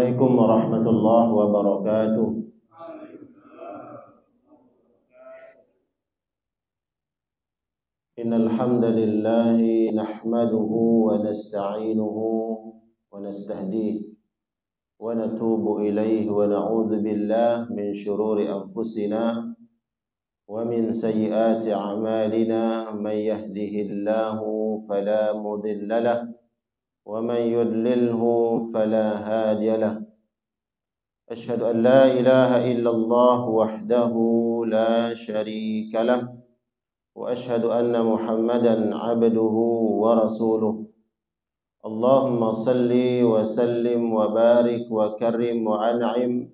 Assalamualaikum warahmatullahi wabarakatuh. Innal hamdalillah nahmaduhu wa nasta'inuhu wa nastahdihi wa natubu ilayhi wa na'udzu billahi min shururi anfusina wa min sayyiati a'malina man yahdihillahu fala mudilla lahu wa man yudlilhu fala hadiya lahu. Asyhadu an la ilaha illallah wahdahu la syarika lahu wa asyhadu anna Muhammadan abduhu wa rasuluh. Allahumma salli wa sallim wa barik wa karim wa an'im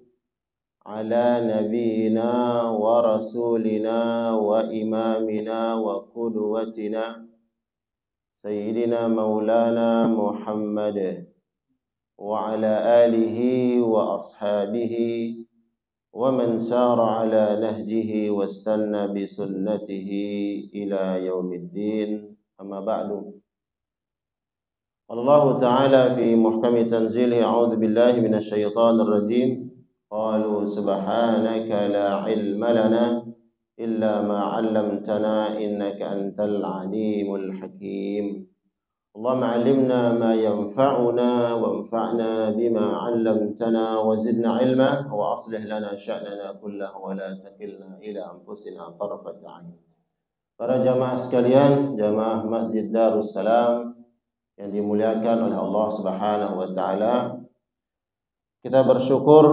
ala nabiyyina wa rasulina wa imamina wa qudwatina Sayyidina Maulana Muhammad wa ala alihi wa ashabihi wa man sara ala nahjihi wastanna bi sunnatihi ila yaumiddin. Amma ba'du. Allah Ta'ala fi muhkami tanzilihi a'udzu billahi minasy syaithanir rajim. Qalu subhanaka la ilma lana illa ma 'allamtana innaka antal alimul hakim. Allahumma 'allimna ma yanfa'una wanfa'na bima 'allamtana wa zidna 'ilma wa aslih lana sya'nana kullahu wa la takilna ila anfusina tarfata 'ain. Para jamaah sekalian, jamaah Masjid Darussalam yang dimuliakan oleh Allah Subhanahu wa taala, kita bersyukur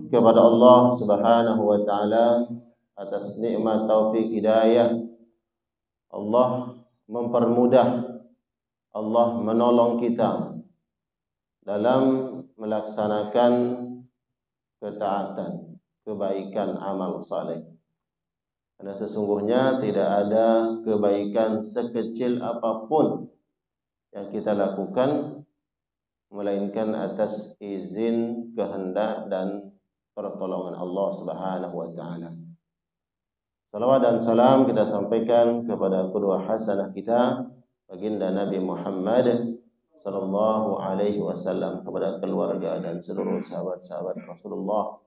kepada Allah Subhanahu wa taala atas nikmat taufik hidayah. Allah mempermudah, Allah menolong kita dalam melaksanakan ketaatan, kebaikan, amal saleh. Karena sesungguhnya tidak ada kebaikan sekecil apapun yang kita lakukan melainkan atas izin, kehendak dan pertolongan Allah Subhanahu wa taala. Salawat dan salam kita sampaikan kepada qudwah hasanah kita, baginda Nabi Muhammad sallallahu alaihi wasallam, kepada keluarga dan seluruh sahabat-sahabat Rasulullah,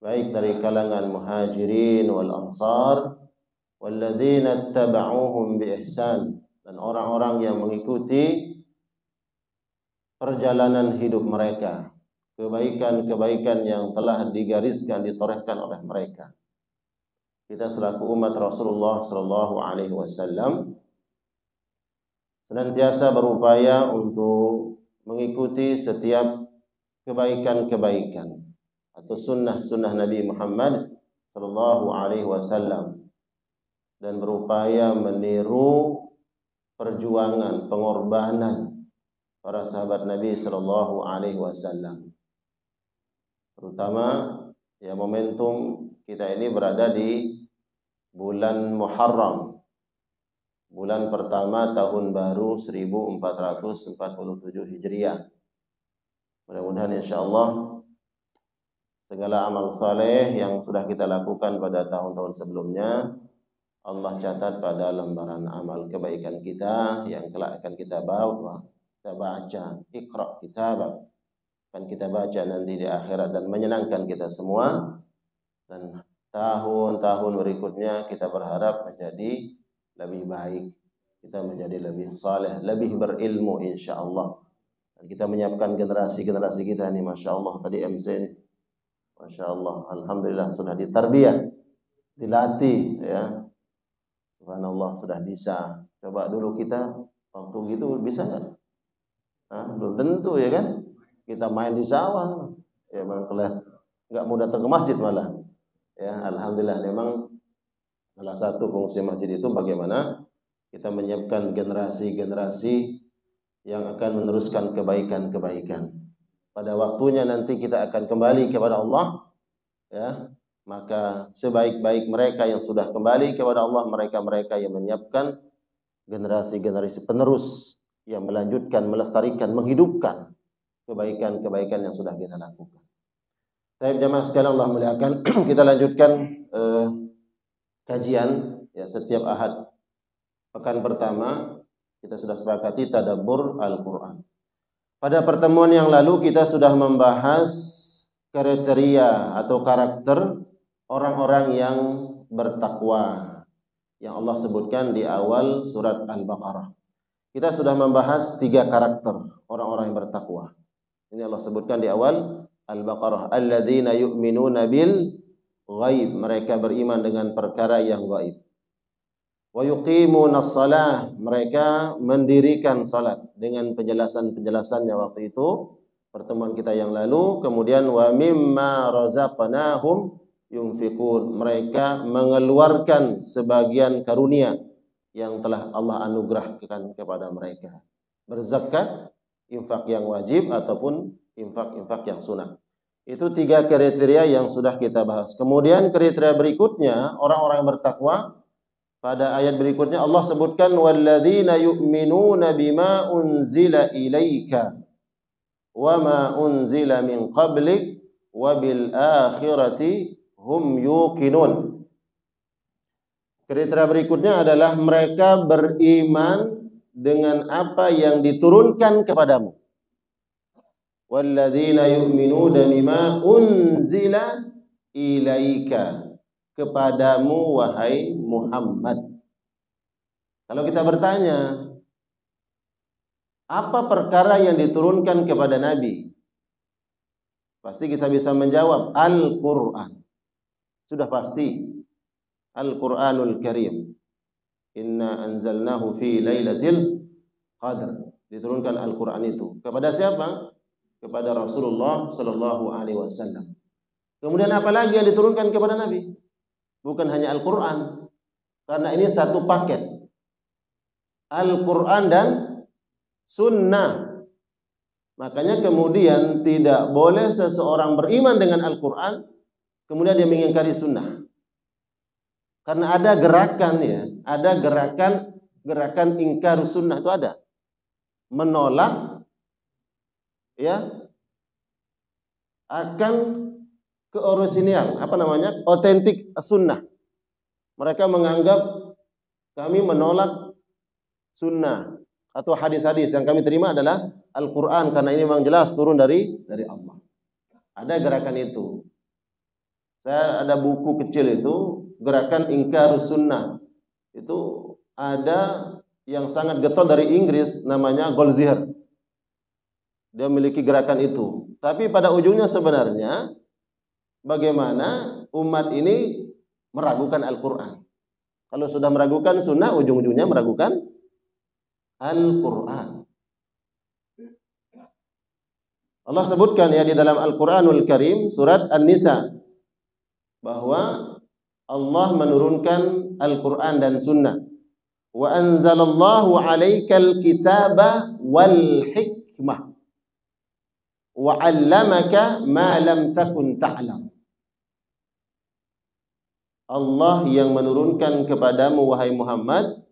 baik dari kalangan muhajirin wal ansar walladzina ittaba'uhum bi ihsan, dan orang-orang yang mengikuti perjalanan hidup mereka, kebaikan-kebaikan yang telah digariskan, ditorehkan oleh mereka. Kita selaku umat Rasulullah sallallahu alaihi wasallam senantiasa berupaya untuk mengikuti setiap kebaikan-kebaikan atau sunnah-sunnah Nabi Muhammad sallallahu alaihi wasallam, dan berupaya meniru perjuangan, pengorbanan para sahabat Nabi sallallahu alaihi wasallam. Terutama ya momentum kita ini berada di bulan Muharram, bulan pertama tahun baru 1447 Hijriah. Mudah-mudahan insyaallah segala amal saleh yang sudah kita lakukan pada tahun-tahun sebelumnya Allah catat pada lembaran amal kebaikan kita yang kelak akan kita baca. Iqra kitabak, akan kita baca nanti di akhirat dan menyenangkan kita semua. Dan tahun-tahun berikutnya kita berharap menjadi lebih baik, kita menjadi lebih saleh, lebih berilmu insyaallah. Dan kita menyiapkan generasi-generasi kita ini, Masya Allah, tadi MC ini, Masya Allah, alhamdulillah sudah ditarbiyah, dilatih ya. Subhanallah, sudah bisa. Coba dulu kita waktu gitu bisa nggak? Belum tentu ya kan. Kita main di sawah, ya malah nggak mau datang ke masjid malah. Ya, alhamdulillah memang salah satu fungsi masjid itu bagaimana kita menyiapkan generasi-generasi yang akan meneruskan kebaikan-kebaikan. Pada waktunya nanti kita akan kembali kepada Allah, ya. Maka sebaik-baik mereka yang sudah kembali kepada Allah, mereka-mereka yang menyiapkan generasi-generasi penerus yang melanjutkan, melestarikan, menghidupkan kebaikan-kebaikan yang sudah kita lakukan. Baik jamaah sekalian Allah muliakan, kita lanjutkan kajian ya setiap Ahad. Pekan pertama kita sudah sepakati tadabbur Al-Qur'an. Pada pertemuan yang lalu kita sudah membahas kriteria atau karakter orang-orang yang bertakwa yang Allah sebutkan di awal surat Al-Baqarah. Kita sudah membahas 3 karakter orang-orang yang bertakwa. Ini Allah sebutkan di awal Al-Baqarah, alladzina yu'minuna bil ghaib, mereka beriman dengan perkara yang gaib. Wa yuqimunas shalah, mereka mendirikan salat dengan penjelasan-penjelasannya waktu itu pertemuan kita yang lalu. Kemudian wa mimma razaqnahum yunfikun, mereka mengeluarkan sebagian karunia yang telah Allah anugerahkan kepada mereka. Berzakat, infak yang wajib ataupun infak-infak yang sunat. Itu 3 kriteria yang sudah kita bahas. Kemudian kriteria berikutnya orang-orang yang bertakwa. Pada ayat berikutnya Allah sebutkan walladzina yu'minuna bima unzila ilaika wa ma unzila min qablik wa bil akhirati hum yuqinun. Kriteria berikutnya adalah mereka beriman dengan apa yang diturunkan kepadamu. Walladzina yu'minuna bima unzila ilaika, kepadamu wahai Muhammad. Kalau kita bertanya, apa perkara yang diturunkan kepada Nabi? Pasti kita bisa menjawab Al-Quran. Sudah pasti Al-Quranul Karim. Inna anzalnahu fi lailatul qadr. Diturunkan Al-Quran itu. Kepada siapa? Kepada Rasulullah sallallahu alaihi wasallam. Kemudian apa lagi yang diturunkan kepada Nabi? Bukan hanya Al-Quran. Karena ini satu paket. Al-Quran dan Sunnah. Makanya kemudian tidak boleh seseorang beriman dengan Al-Quran kemudian dia mengingkari Sunnah. Karena ada gerakan ya, ada gerakan ingkar Sunnah itu ada. Menolak ya akan keorisinal, otentik Sunnah. Mereka menganggap kami menolak Sunnah atau hadis-hadis yang kami terima adalah Al-Quran karena ini memang jelas turun dari Allah. Ada gerakan itu. Saya ada buku kecil itu, gerakan ingkar Sunnah. Itu ada yang sangat getol dari Inggris namanya Goldziher. Dia memiliki gerakan itu. Tapi pada ujungnya sebenarnya bagaimana umat ini meragukan Al-Quran. Kalau sudah meragukan Sunnah, ujung-ujungnya meragukan Al-Quran. Allah sebutkan ya di dalam Al-Quranul Karim surat An-Nisa bahwa Allah menurunkan Al-Quran dan Sunnah. Wa anzalallahu alaikal kitaba wal hikmah wa 'allamaka ma lam takun ta'lam. Allah yang menurunkan kepadamu wahai Muhammad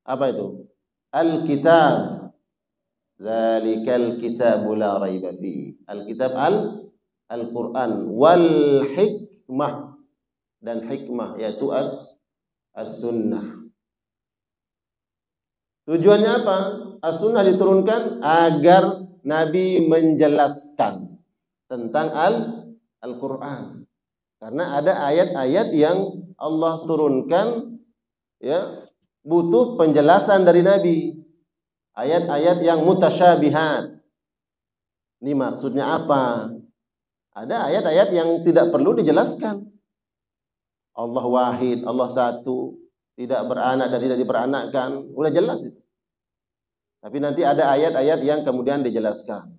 apa itu? Al-kitab. Dzalikal kitabu la raiba fihi. Al-kitab Al-Quran wal hikmah, dan hikmah yaitu as-sunnah. Tujuannya apa? As-sunnah diturunkan agar Nabi menjelaskan tentang Al-Quran. Karena ada ayat-ayat yang Allah turunkan ya butuh penjelasan dari Nabi. Ayat-ayat yang mutasyabihat. Ini maksudnya apa? Ada ayat-ayat yang tidak perlu dijelaskan. Allah wahid, Allah satu, tidak beranak dan tidak diperanakkan. Udah jelas itu. Tapi nanti ada ayat-ayat yang kemudian dijelaskan.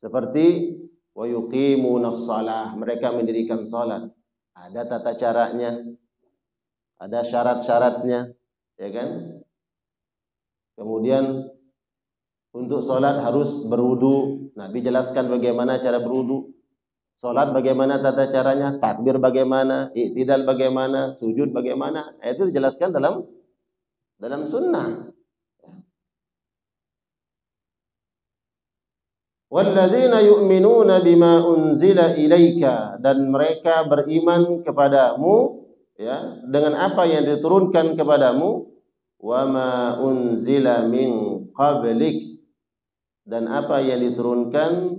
Seperti wa yuqimunas shalah, mereka mendirikan salat. Ada tata caranya, ada syarat-syaratnya, ya kan? Kemudian untuk salat harus berwudu. Nabi jelaskan bagaimana cara berwudu. Salat bagaimana tata caranya, takbir bagaimana, i'tidal bagaimana, sujud bagaimana. Itu dijelaskan dalam sunnah. Walladzina yu'minuna bima unzila ilaika, dan mereka beriman kepadamu ya dengan apa yang diturunkan kepadamu, wa ma unzila min qablik, dan apa yang diturunkan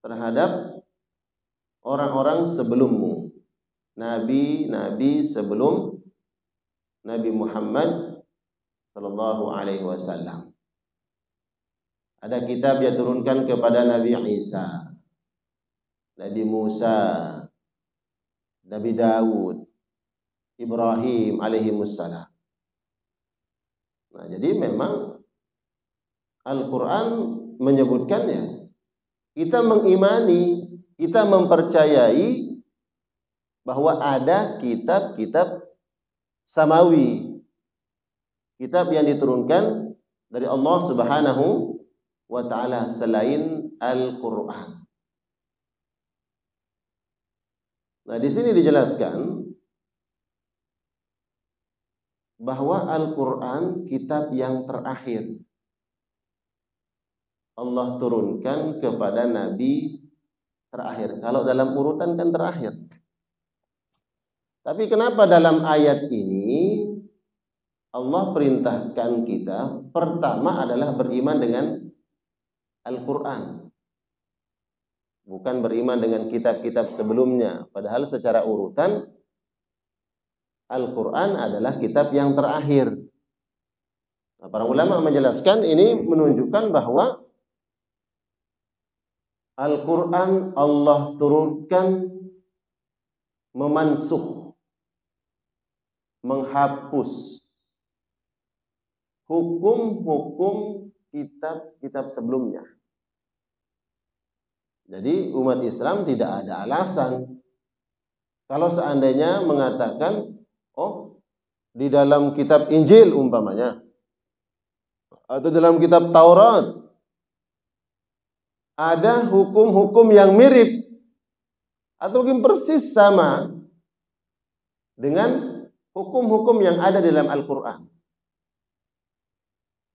terhadap orang-orang sebelummu, nabi-nabi sebelum Nabi Muhammad sallallahu alaihi wasallam. Ada kitab yang turunkan kepada Nabi Isa, Nabi Musa, Nabi Daud, Ibrahim alaihi wassalam. Nah, jadi memang Al-Quran menyebutkannya. Kita mengimani, kita mempercayai bahwa ada kitab-kitab samawi, kitab yang diturunkan dari Allah Subhanahu wa ta'ala selain Al-Quran. Nah, di sini dijelaskan bahwa Al-Quran kitab yang terakhir Allah turunkan kepada Nabi terakhir. Kalau dalam urutan kan terakhir. Tapi kenapa dalam ayat ini Allah perintahkan kita pertama adalah beriman dengan Al-Quran, bukan beriman dengan kitab-kitab sebelumnya. Padahal secara urutan Al-Quran adalah kitab yang terakhir. Nah, para ulama menjelaskan ini menunjukkan bahwa Al-Quran Allah turunkan memansuh, menghapus hukum-hukum kitab-kitab sebelumnya. Jadi umat Islam tidak ada alasan kalau seandainya mengatakan, oh, di dalam kitab Injil umpamanya, atau dalam kitab Taurat ada hukum-hukum yang mirip atau mungkin persis sama dengan hukum-hukum yang ada di dalam Al-Quran.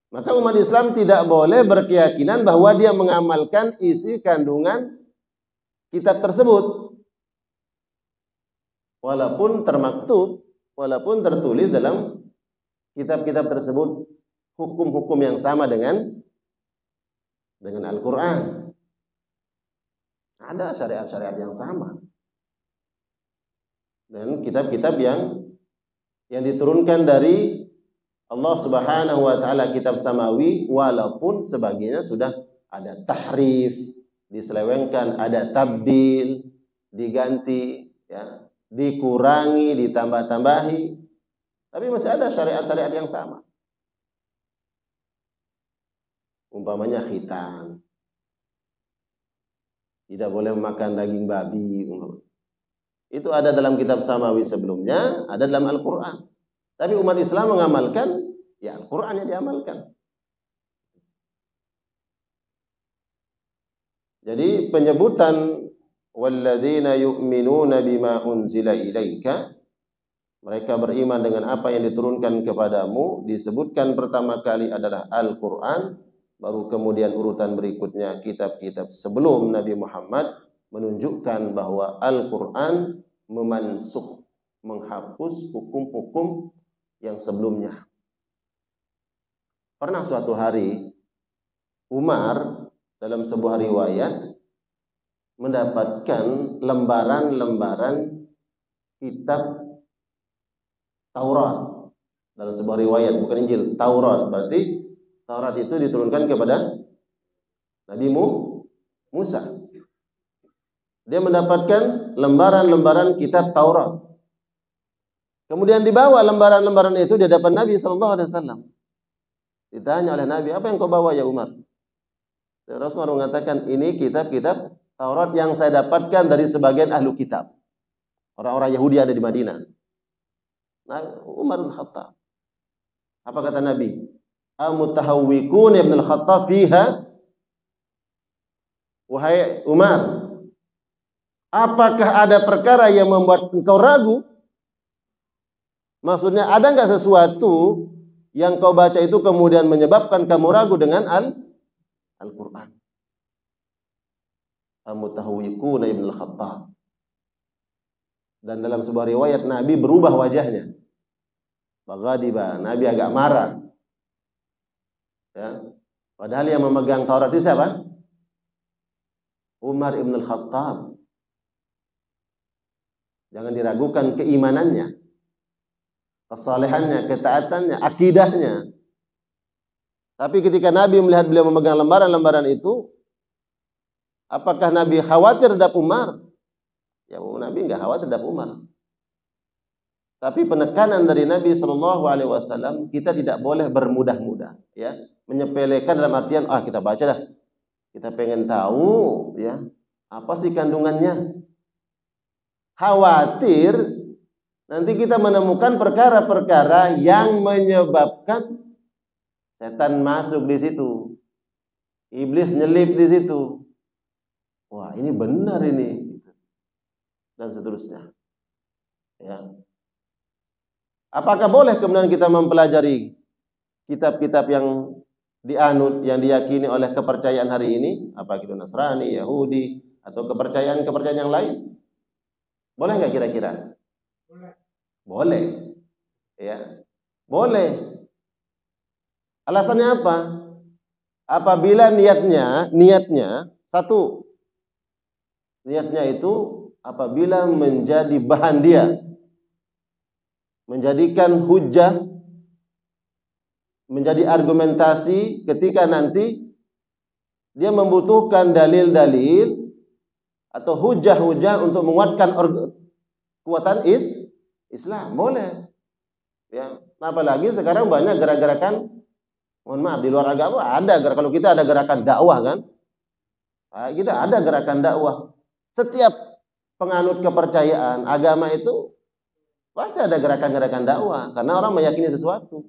Maka umat Islam tidak boleh berkeyakinan bahwa dia mengamalkan isi kandungan kitab tersebut, walaupun termaktub, walaupun tertulis dalam kitab-kitab tersebut hukum-hukum yang sama dengan Al-Quran. Ada syariat-syariat yang sama dan kitab-kitab yang diturunkan dari Allah Subhanahu wa ta'ala, kitab samawi, walaupun sebagiannya sudah ada tahrif, diselewengkan, ada tabdil, diganti, ya, dikurangi, ditambah-tambahi, tapi masih ada syariat-syariat yang sama. Umpamanya khitan, tidak boleh makan daging babi. Itu ada dalam kitab samawi sebelumnya, ada dalam Al-Quran. Tapi umat Islam mengamalkan, ya Al-Quran yang diamalkan. Jadi penyebutan walladzina yu'minuna bima unzila ilaika, mereka beriman dengan apa yang diturunkan kepadamu, disebutkan pertama kali adalah Al-Quran. Baru kemudian urutan berikutnya kitab-kitab sebelum Nabi Muhammad, menunjukkan bahwa Al-Quran memansuh, menghapus hukum-hukum yang sebelumnya. Pernah suatu hari Umar dalam sebuah riwayat mendapatkan lembaran-lembaran kitab Taurat. Dalam sebuah riwayat, bukan Injil, Taurat. Berarti Taurat itu diturunkan kepada Nabi Musa. Dia mendapatkan lembaran-lembaran kitab Taurat. Kemudian dibawa lembaran-lembaran itu di hadapan Nabi SAW. Ditanya oleh Nabi, apa yang kau bawa ya Umar? Rasulullah mengatakan, ini kitab-kitab Taurat yang saya dapatkan dari sebagian ahlu kitab, orang-orang Yahudi ada di Madinah. Nah, Umar bin Khattab. Apa kata Nabi? Amutahawwikun ibn al-Khattab fiha. Wahai Umar, apakah ada perkara yang membuat engkau ragu? Maksudnya, ada enggak sesuatu yang kau baca itu kemudian menyebabkan kamu ragu dengan Al-Quran? Amutahawwikun ibn al-Khattab. Dan dalam sebuah riwayat Nabi berubah wajahnya. Baghadiba, Nabi agak marah. Ya. Padahal yang memegang Taurat itu siapa? Umar ibn al-Khattab. Jangan diragukan keimanannya, kesalehannya, ketaatannya, akidahnya. Tapi ketika Nabi melihat beliau memegang lembaran-lembaran itu, apakah Nabi khawatir terhadap Umar? Ya, Nabi enggak khawatir terhadap Umar. Tapi penekanan dari Nabi Shallallahu Alaihi Wasallam, kita tidak boleh bermudah-mudah, ya, menyepelekan dalam artian kita baca dah, kita pengen tahu, ya, apa sih kandungannya. Khawatir nanti kita menemukan perkara-perkara yang menyebabkan setan masuk di situ, iblis nyelip di situ. Wah, ini benar ini, dan seterusnya. Ya. Apakah boleh kemudian kita mempelajari kitab-kitab yang dianut, yang diyakini oleh kepercayaan hari ini, apa itu Nasrani, Yahudi, atau kepercayaan-kepercayaan yang lain? Boleh nggak kira-kira? Boleh. Boleh. Ya. Boleh. Alasannya apa? Apabila niatnya satu, niatnya itu apabila menjadi bahan dia, menjadikan hujah, menjadi argumentasi ketika nanti dia membutuhkan dalil-dalil atau hujah-hujah untuk menguatkan kekuatan Islam, boleh. Ya, apalagi sekarang banyak gerakan, mohon maaf, di luar agama ada gerakan. Kalau kita ada gerakan dakwah kan, kita ada gerakan dakwah. Setiap penganut kepercayaan agama itu pasti ada gerakan-gerakan dakwah karena orang meyakini sesuatu.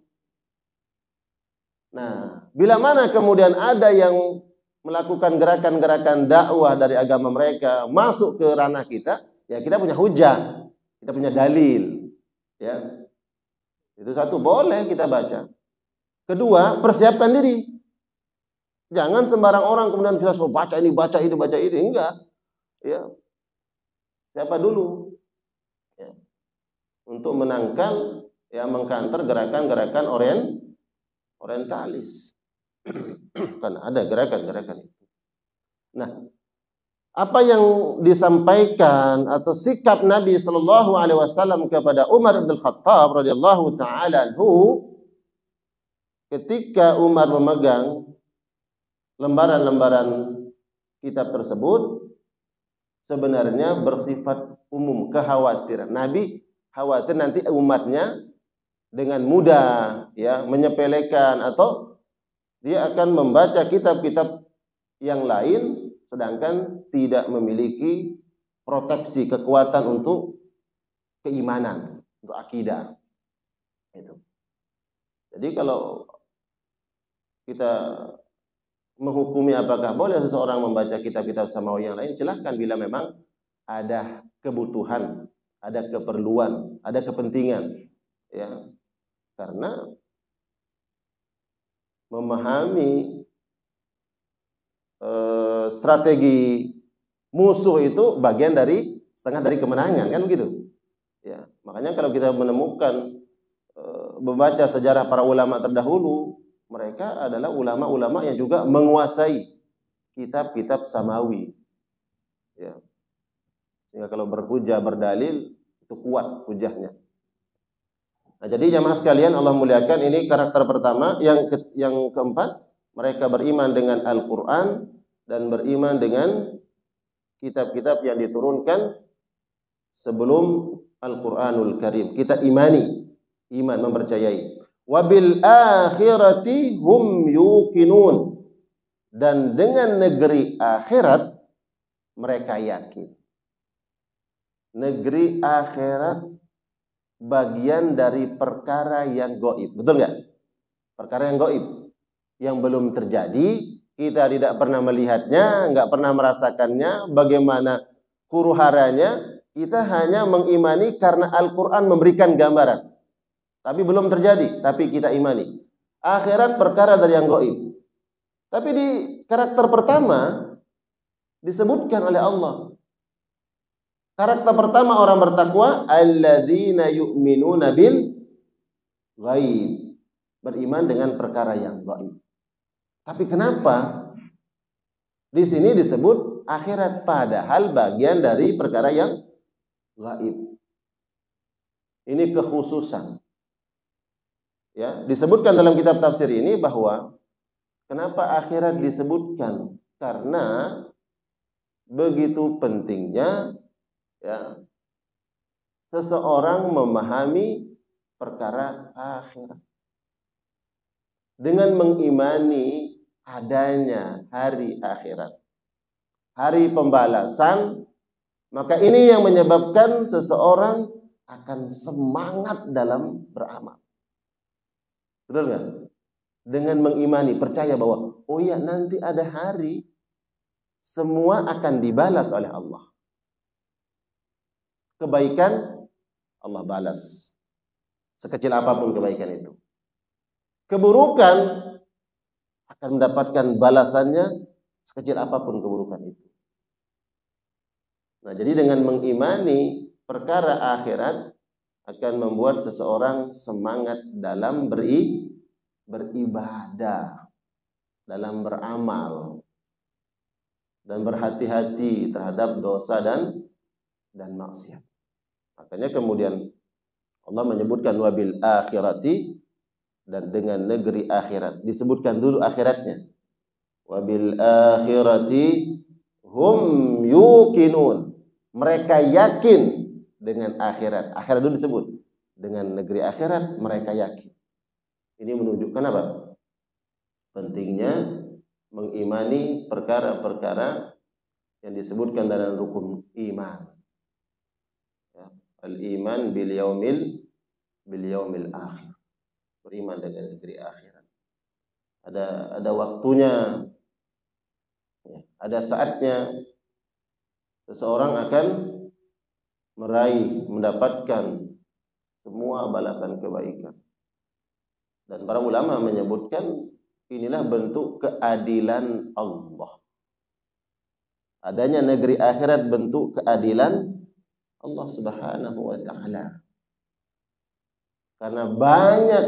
Nah, bila mana kemudian ada yang melakukan gerakan-gerakan dakwah dari agama mereka masuk ke ranah kita, ya kita punya hujah, kita punya dalil, ya. Itu satu, boleh kita baca. Kedua, persiapkan diri. Jangan sembarang orang kemudian kita baca ini, enggak. Ya. Siapa dulu? Ya. Untuk menangkal, ya, mengkanter gerakan-gerakan orientalis. Kan ada gerakan-gerakan itu. Nah, apa yang disampaikan atau sikap Nabi Shallallahu Alaihi Wasallam kepada Umar bin Khattab radhiyallahu taala anhu ketika Umar memegang lembaran-lembaran kitab tersebut sebenarnya bersifat umum, kekhawatiran. Nabi khawatir nanti umatnya dengan mudah, ya, menyepelekan atau dia akan membaca kitab-kitab yang lain sedangkan tidak memiliki proteksi, kekuatan untuk keimanan, untuk akidah. Itu. Jadi kalau kita menghukumi apakah boleh seseorang membaca kitab-kitab samawi yang lain, silahkan bila memang ada kebutuhan, ada keperluan, ada kepentingan, ya. Karena memahami strategi musuh itu bagian dari setengah dari kemenangan, kan begitu? Ya, makanya kalau kita menemukan membaca sejarah para ulama terdahulu, mereka adalah ulama-ulama yang juga menguasai kitab-kitab samawi. Ya. Sehingga kalau berhujah, berdalil itu kuat hujahnya. Nah, jadi jamaah sekalian Allah muliakan, ini karakter pertama. Yang keempat, mereka beriman dengan Al-Quran dan beriman dengan kitab-kitab yang diturunkan sebelum Al-Quranul Karim. Kita imani, iman mempercayai. Wabil akhirati hum yuqinun, dan dengan negeri akhirat mereka yakin. Negeri akhirat bagian dari perkara yang gaib, betul nggak? Perkara yang gaib, yang belum terjadi, kita tidak pernah melihatnya, nggak pernah merasakannya, bagaimana huru-haranya, kita hanya mengimani karena Al-Quran memberikan gambaran. Tapi belum terjadi, tapi kita imani. Akhirat perkara dari yang gaib. Tapi di karakter pertama disebutkan oleh Allah. Karakter pertama orang bertakwa, alladzina yu'minuna bil ghaib, beriman dengan perkara yang gaib. Tapi kenapa di sini disebut akhirat, padahal bagian dari perkara yang gaib. Ini kekhususan. Ya, disebutkan dalam kitab tafsir ini bahwa kenapa akhirat disebutkan? Karena begitu pentingnya ya seseorang memahami perkara akhirat. Dengan mengimani adanya hari akhirat, hari pembalasan, maka ini yang menyebabkan seseorang akan semangat dalam beramal. Betul nggak? Dengan mengimani, percaya bahwa oh ya nanti ada hari semua akan dibalas oleh Allah. Kebaikan Allah balas, sekecil apapun kebaikan itu. Keburukan akan mendapatkan balasannya sekecil apapun keburukan itu. Nah, jadi dengan mengimani perkara akhirat akan membuat seseorang semangat dalam beribadah, dalam beramal, dan berhati-hati terhadap dosa dan maksiat. Makanya kemudian Allah menyebutkan wabil akhirati, dan dengan negeri akhirat. Disebutkan dulu akhiratnya. Wabil akhirati hum yuqinun. Mereka yakin dengan akhirat. Akhirat itu disebut. Dengan negeri akhirat mereka yakin. Ini menunjukkan apa? Pentingnya mengimani perkara-perkara yang disebutkan dalam rukun iman. Ya. Al-iman bil yaumil akhir. Beriman dengan negeri akhirat. Ada waktunya. Ya. Ada saatnya seseorang akan mendapatkan semua balasan kebaikan. Dan para ulama menyebutkan inilah bentuk keadilan Allah. Adanya negeri akhirat bentuk keadilan Allah Subhanahu wa taala. Karena banyak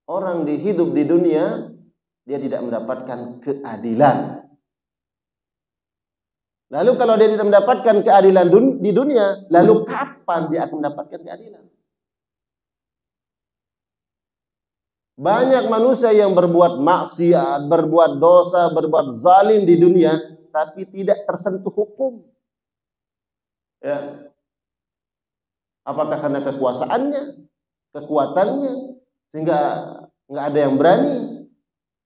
orang hidup di dunia dia tidak mendapatkan keadilan. Lalu kalau dia tidak mendapatkan keadilan di dunia, lalu kapan dia akan mendapatkan keadilan? Banyak manusia yang berbuat maksiat, berbuat dosa, berbuat zalim di dunia, tapi tidak tersentuh hukum. Ya. Apakah karena kekuasaannya, kekuatannya, sehingga nggak ada yang berani?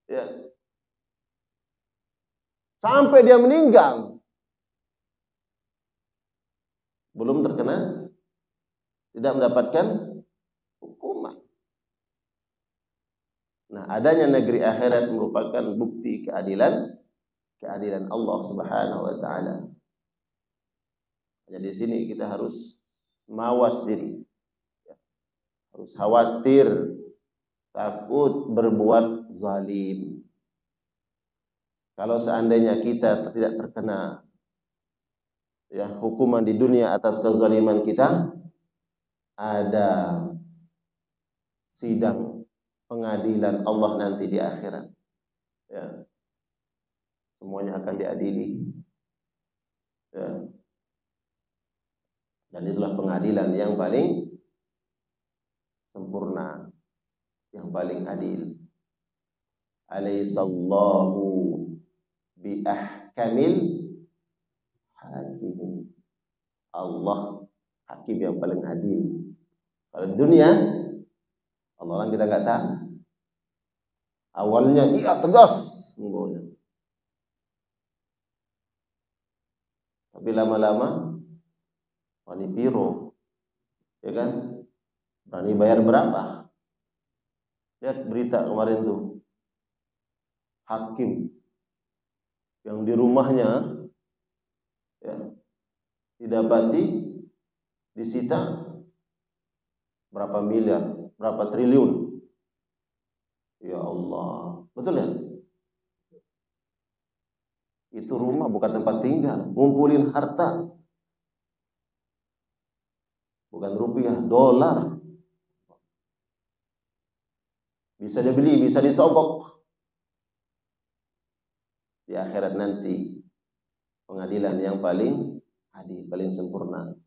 Ya. Sampai dia meninggal, belum terkena, tidak mendapatkan hukuman. Nah, adanya negeri akhirat merupakan bukti keadilan Allah Subhanahu wa taala. Jadi di sini kita harus mawas diri. Harus khawatir, takut berbuat zalim. Kalau seandainya kita tidak terkena hukuman di dunia atas kezaliman kita, ada sidang pengadilan Allah nanti di akhirat. Ya. Semuanya akan diadili. Ya. Dan itulah pengadilan yang paling sempurna, yang paling adil. Alaihissallahu bi ahkamil hakim. Allah hakim yang paling adil. Kalau di dunia Allah orang kita nggak tahu. Awalnya iya tegas, tapi lama-lama wani piro, ya kan? Berani bayar berapa? Lihat berita kemarin tuh, hakim yang di rumahnya didapati disita berapa miliar, berapa triliun. Ya Allah, betul ya? Itu rumah bukan tempat tinggal, ngumpulin harta. Bukan rupiah, dolar. Bisa dibeli, bisa disogok. Di akhirat nanti pengadilan yang paling adil, paling sempurna.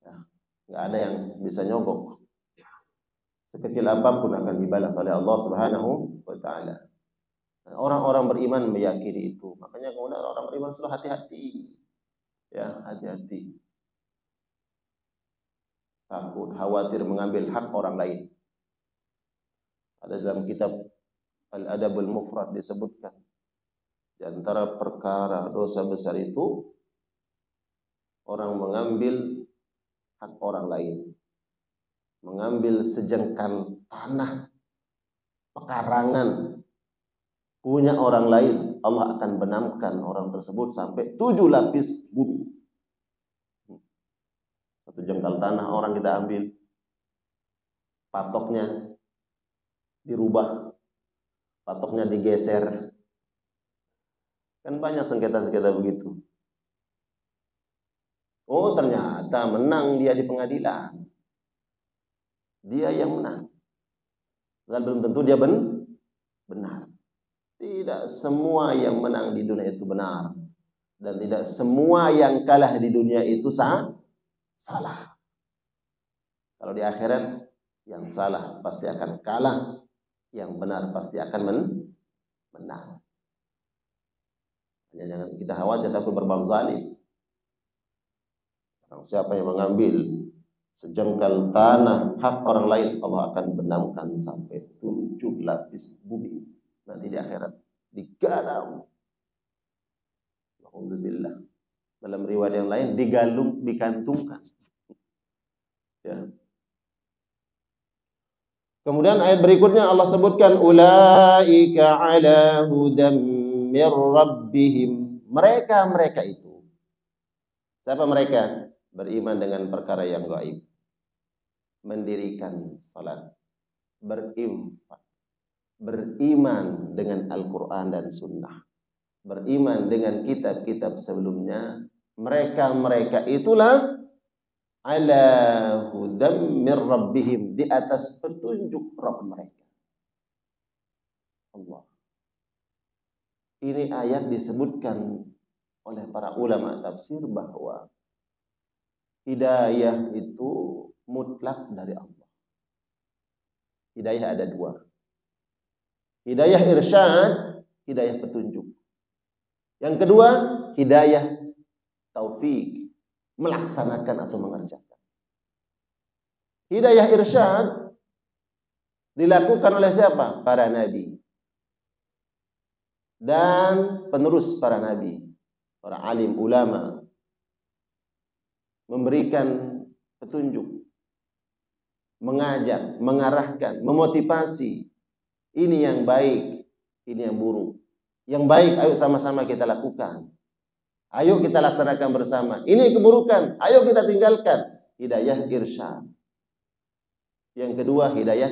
Ya, nggak ada yang bisa nyogok. Sekecil apapun akan dibalas oleh Allah Subhanahu wa taala. Orang-orang beriman meyakini itu. Makanya kemudian orang beriman selalu hati-hati. Ya, hati-hati. Takut, khawatir mengambil hak orang lain. Ada dalam kitab Al-Adabul Mufrad disebutkan di antara perkara dosa besar itu orang mengambil hak orang lain. Mengambil sejengkal tanah pekarangan punya orang lain, Allah akan benamkan orang tersebut sampai 7 lapis bumi. Satu jengkal tanah orang kita ambil, patoknya dirubah, patoknya digeser. Kan banyak sengketa-sengketa begitu. Oh, ternyata menang dia di pengadilan. Dia yang menang. Dan belum tentu dia benar. Tidak semua yang menang di dunia itu benar. Dan tidak semua yang kalah di dunia itu salah. Kalau di akhirat, yang salah pasti akan kalah. Yang benar pasti akan menang. Hanya jangan kita khawatir takut berbuat zalim. Siapa yang mengambil sejengkal tanah hak orang lain, Allah akan benamkan sampai 7 lapis bumi. Nanti di akhirat digadam. Alhamdulillah. Dalam riwayat yang lain dikantungkan. Ya. Kemudian ayat berikutnya Allah sebutkan ulaika ala hudam mir rabbihim. Mereka itu. Siapa mereka? Beriman dengan perkara yang gaib. Mendirikan salat. Berinfak. Beriman dengan Al-Quran dan Sunnah, beriman dengan kitab-kitab sebelumnya, mereka itulah ala hudam mir rabbihim, di atas petunjuk Rabb mereka. Allah. Ini ayat disebutkan oleh para ulama tafsir bahwa hidayah itu mutlak dari Allah. Hidayah ada 2. Hidayah irsyad, hidayah petunjuk. Yang kedua, hidayah taufik, melaksanakan atau mengerjakan. Hidayah irsyad dilakukan oleh siapa? Para nabi dan penerus para nabi, para alim ulama, memberikan petunjuk, mengajak, mengarahkan, memotivasi. Ini yang baik, ini yang buruk. Yang baik ayo sama-sama kita lakukan. Ayo kita laksanakan bersama. Ini keburukan, ayo kita tinggalkan. Hidayah irsyad. Yang kedua, hidayah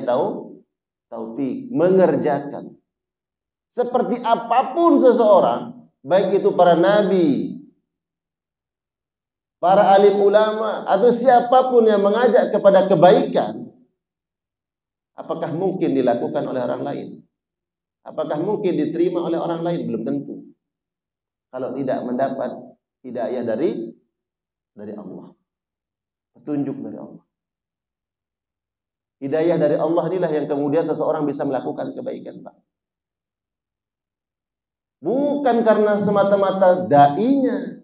taufik, mengerjakan. Seperti apapun seseorang, baik itu para nabi, para alim ulama, atau siapapun yang mengajak kepada kebaikan, apakah mungkin dilakukan oleh orang lain? Apakah mungkin diterima oleh orang lain? Belum tentu. Kalau tidak mendapat hidayah dari Allah. Petunjuk dari Allah. Hidayah dari Allah inilah yang kemudian seseorang bisa melakukan kebaikan, Pak. Bukan karena semata-mata da'inya.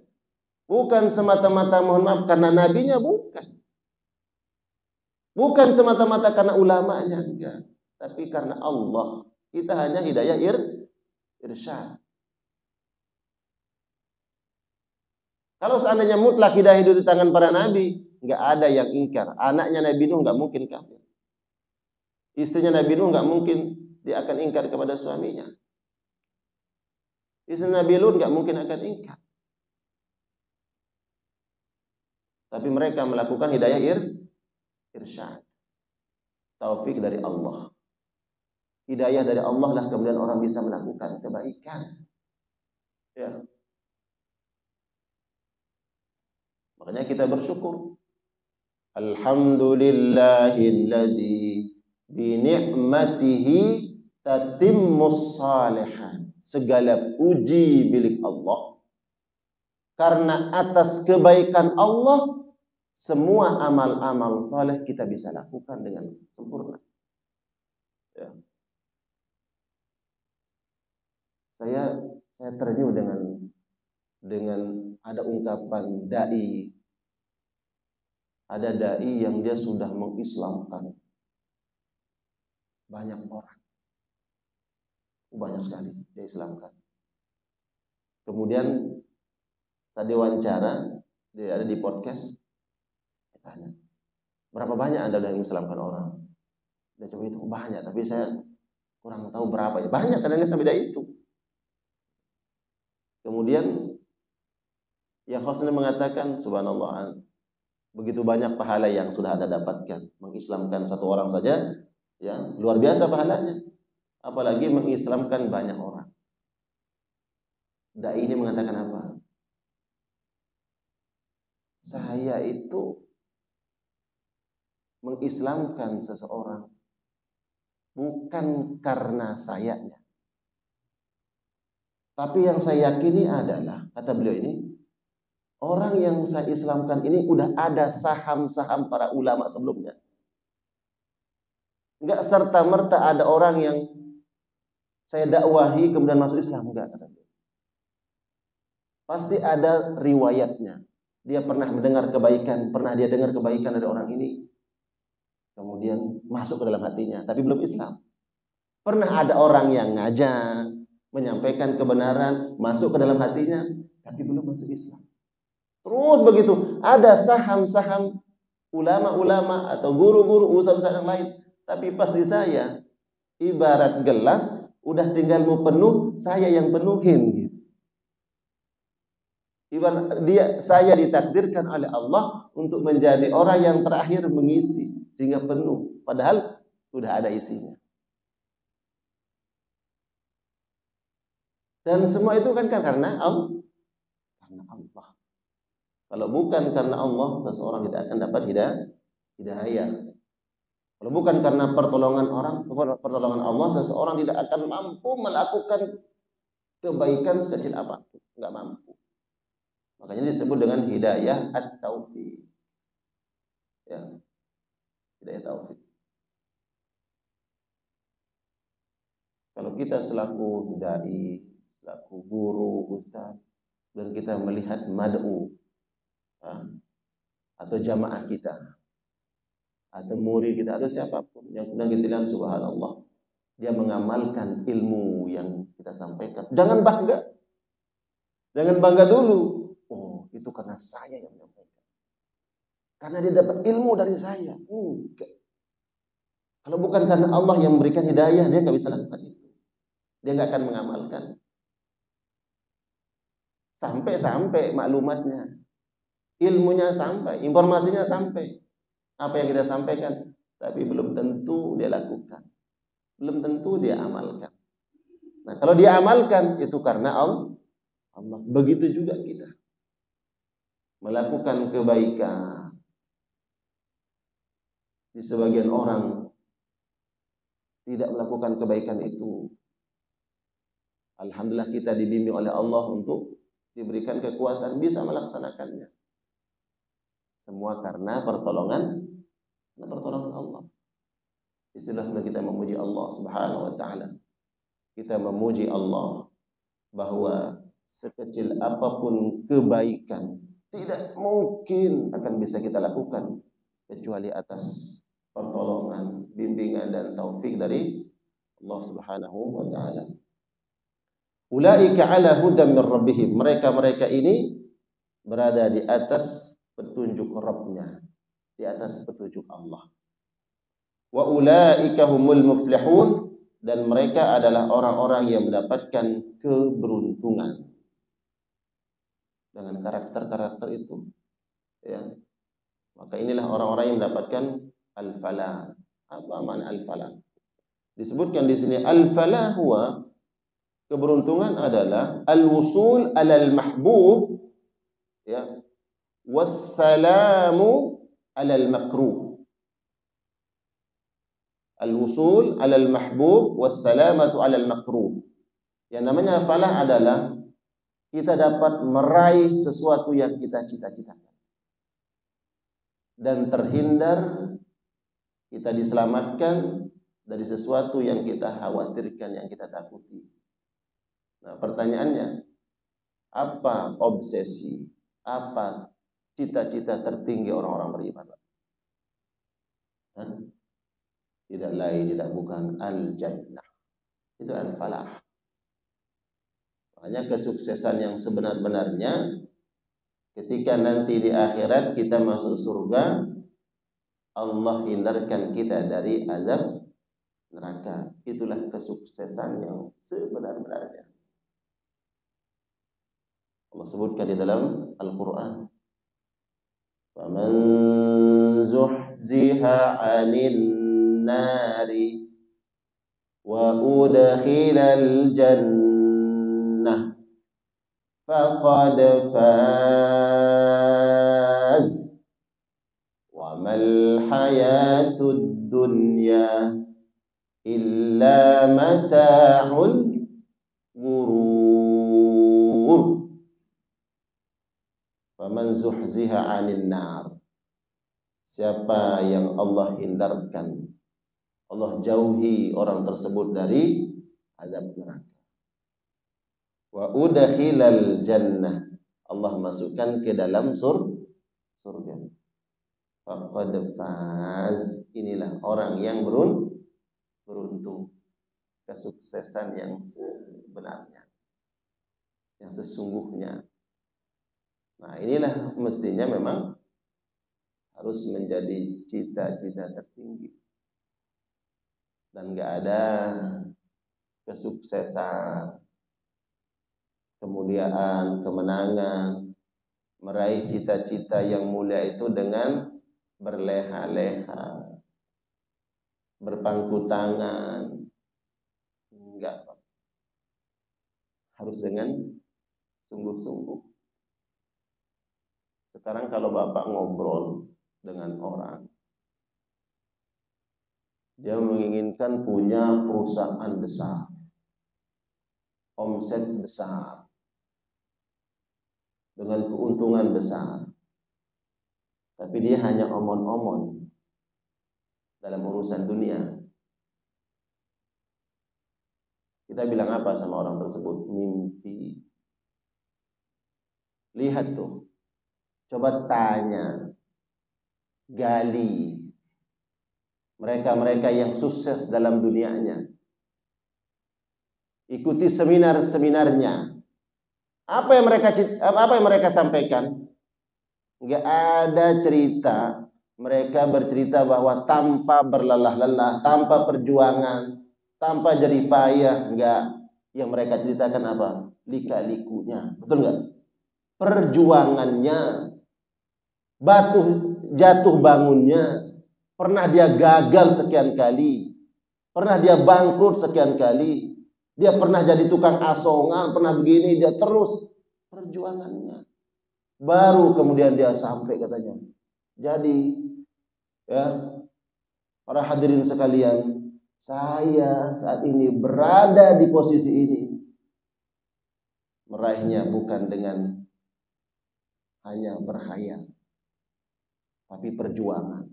Bukan semata-mata, mohon maaf, karena nabinya, bukan. Bukan semata-mata karena ulamanya, enggak. Tapi karena Allah. Kita hanya hidayah irsyad. Kalau seandainya mutlak hidayah itu di tangan para nabi, enggak ada yang ingkar. Anaknya Nabi Nuh enggak mungkin kafir. Istrinya Nabi Nuh enggak mungkin dia akan ingkar kepada suaminya. Istri Nabi Lut enggak mungkin akan ingkar. Tapi mereka melakukan hidayah irsyad. Taufik dari Allah. Hidayah dari Allah lah kemudian orang bisa melakukan kebaikan. Ya. Makanya kita bersyukur. Alhamdulillahilladzi bi ni'matihi tatimmus salihan. Segala puji milik Allah Karena atas kebaikan Allah, semua amal-amal soleh kita bisa lakukan dengan sempurna. Ya. Saya terenyuh dengan ada ungkapan dai. Ada dai yang dia sudah mengislamkan banyak orang. Banyak sekali dia islamkan. Kemudian saat diwawancara, dia ada di podcast, tanya, berapa banyak Anda sudah mengislamkan orang? Dia coba itu banyak, tapi saya kurang tahu berapa ya. Banyak, kadang-kadang sampai dari itu. Kemudian yang hostnya mengatakan, subhanallah, begitu banyak pahala yang sudah Anda dapatkan. Mengislamkan satu orang saja, ya luar biasa pahalanya. Apalagi mengislamkan banyak orang. Dai ini mengatakan apa? Saya itu mengislamkan seseorang bukan karena sayanya. Tapi yang saya yakini adalah, kata beliau ini, orang yang saya islamkan ini udah ada saham-saham para ulama sebelumnya. Enggak serta-merta ada orang yang saya dakwahi kemudian masuk Islam, enggak. Pasti ada riwayatnya. Dia pernah mendengar kebaikan, pernah dia dengar kebaikan dari orang ini, kemudian masuk ke dalam hatinya, tapi belum Islam. Pernah ada orang yang ngajak, menyampaikan kebenaran, masuk ke dalam hatinya, tapi belum masuk Islam. Terus begitu, ada saham-saham ulama-ulama atau guru-guru ustaz-ustaz yang lain, tapi pas di saya, ibarat gelas, udah tinggal mau penuh, saya yang penuhin gitu. Ibarat saya ditakdirkan oleh Allah untuk menjadi orang yang terakhir mengisi sehingga penuh, padahal sudah ada isinya. Dan semua itu kan karena Allah. Kalau bukan karena Allah, seseorang tidak akan dapat hidayah. Kalau bukan karena pertolongan Allah, seseorang tidak akan mampu melakukan kebaikan sekecil apapun, enggak mampu. Makanya disebut dengan hidayah at-taufiq. Ya. Hidayah taufik. Kalau kita selaku dai, selaku guru, ustaz, dan kita melihat mad'u atau jamaah kita atau murid kita atau siapapun yang sedang kita lihat, subhanallah, dia mengamalkan ilmu yang kita sampaikan, jangan bangga. Jangan bangga dulu. Oh, itu karena saya yang menyampaikan. Karena dia dapat ilmu dari saya. Kalau bukan karena Allah yang memberikan hidayah, dia nggak bisa lakukan itu. Dia nggak akan mengamalkan. Sampai maklumatnya, ilmunya sampai, informasinya sampai. Apa yang kita sampaikan, tapi belum tentu dia lakukan. Belum tentu dia amalkan. Nah, kalau dia amalkan, itu karena Allah. Begitu juga kita melakukan kebaikan. Di sebagian orang tidak melakukan kebaikan itu, alhamdulillah kita dibimbing oleh Allah untuk diberikan kekuatan bisa melaksanakannya. Semua karena pertolongan Allah. Istilahnya kita memuji Allah Subhanahu wa taala. Kita memuji Allah bahwa sekecil apapun kebaikan tidak mungkin akan bisa kita lakukan kecuali atas pertolongan, bimbingan dan taufik dari Allah Subhanahu wa taala. Ulaika ala hudan min rabbihim. Mereka ini berada di atas petunjuk Rabbnya, di atas petunjuk Allah. Wa ulaika humul muflihun, dan mereka adalah orang-orang yang mendapatkan keberuntungan. Dengan karakter-karakter itu, ya. Maka inilah orang-orang yang mendapatkan al-falah. Apa makna al-falah? Disebutkan di sini al-falah huwa, keberuntungan adalah al-wusul alal mahbub, ya, wassalamu alal makruh. Al-wusul alal mahbub wassalamatu alal makruh. Yang namanya falah adalah kita dapat meraih sesuatu yang kita cita-citakan. Dan terhindar, kita diselamatkan dari sesuatu yang kita khawatirkan, yang kita takuti. Nah, pertanyaannya, apa obsesi, apa cita-cita tertinggi orang-orang beriman? Tidak lain, tidak bukan al-jannah. Itu al-falah. Makanya kesuksesan yang sebenar-benarnya ketika nanti di akhirat kita masuk surga, Allah hindarkan kita dari azab neraka. Itulah kesuksesan yang sebenar-benarnya. Allah sebutkan di dalam Al-Quran, "Faman zuhziha 'anil nari wa udkhilal jannah faqad faz wa mal hayatud dunya illa mata'ul ghurur." Faman zuhziha 'anil nar, siapa yang Allah hindarkan, Allah jauhi orang tersebut dari azab neraka. Wa udkhilal jannah, Allah masukkan ke dalam surga. Faqad faz, inilah orang yang beruntung. Kesuksesan yang sebenarnya, yang sesungguhnya. Nah, inilah mestinya memang harus menjadi cita-cita tertinggi. Dan gak ada kesuksesan, kemuliaan, kemenangan, meraih cita-cita yang mulia itu dengan berleha-leha, berpangku tangan. Enggak, Pak. Harus dengan sungguh-sungguh. Sekarang kalau Bapak ngobrol dengan orang, dia menginginkan punya perusahaan besar, omset besar, dengan keuntungan besar. Tapi dia hanya omon-omon dalam urusan dunia. Kita bilang apa sama orang tersebut? Mimpi. Lihat tuh. Coba tanya, gali mereka-mereka yang sukses dalam dunianya. Ikuti seminar-seminarnya. Apa yang mereka sampaikan? Enggak ada cerita mereka bercerita bahwa tanpa berlelah-lelah, tanpa perjuangan, tanpa jerih payah, enggak. Yang mereka ceritakan apa? Lika-likunya. Betul enggak? Perjuangannya, batu jatuh bangunnya, pernah dia gagal sekian kali, pernah dia bangkrut sekian kali, dia pernah jadi tukang asongan, pernah begini, dia terus perjuangannya. Baru kemudian dia sampai katanya. Jadi ya, para hadirin sekalian, saya saat ini berada di posisi ini. Meraihnya bukan dengan hanya berkhayal, tapi perjuangan.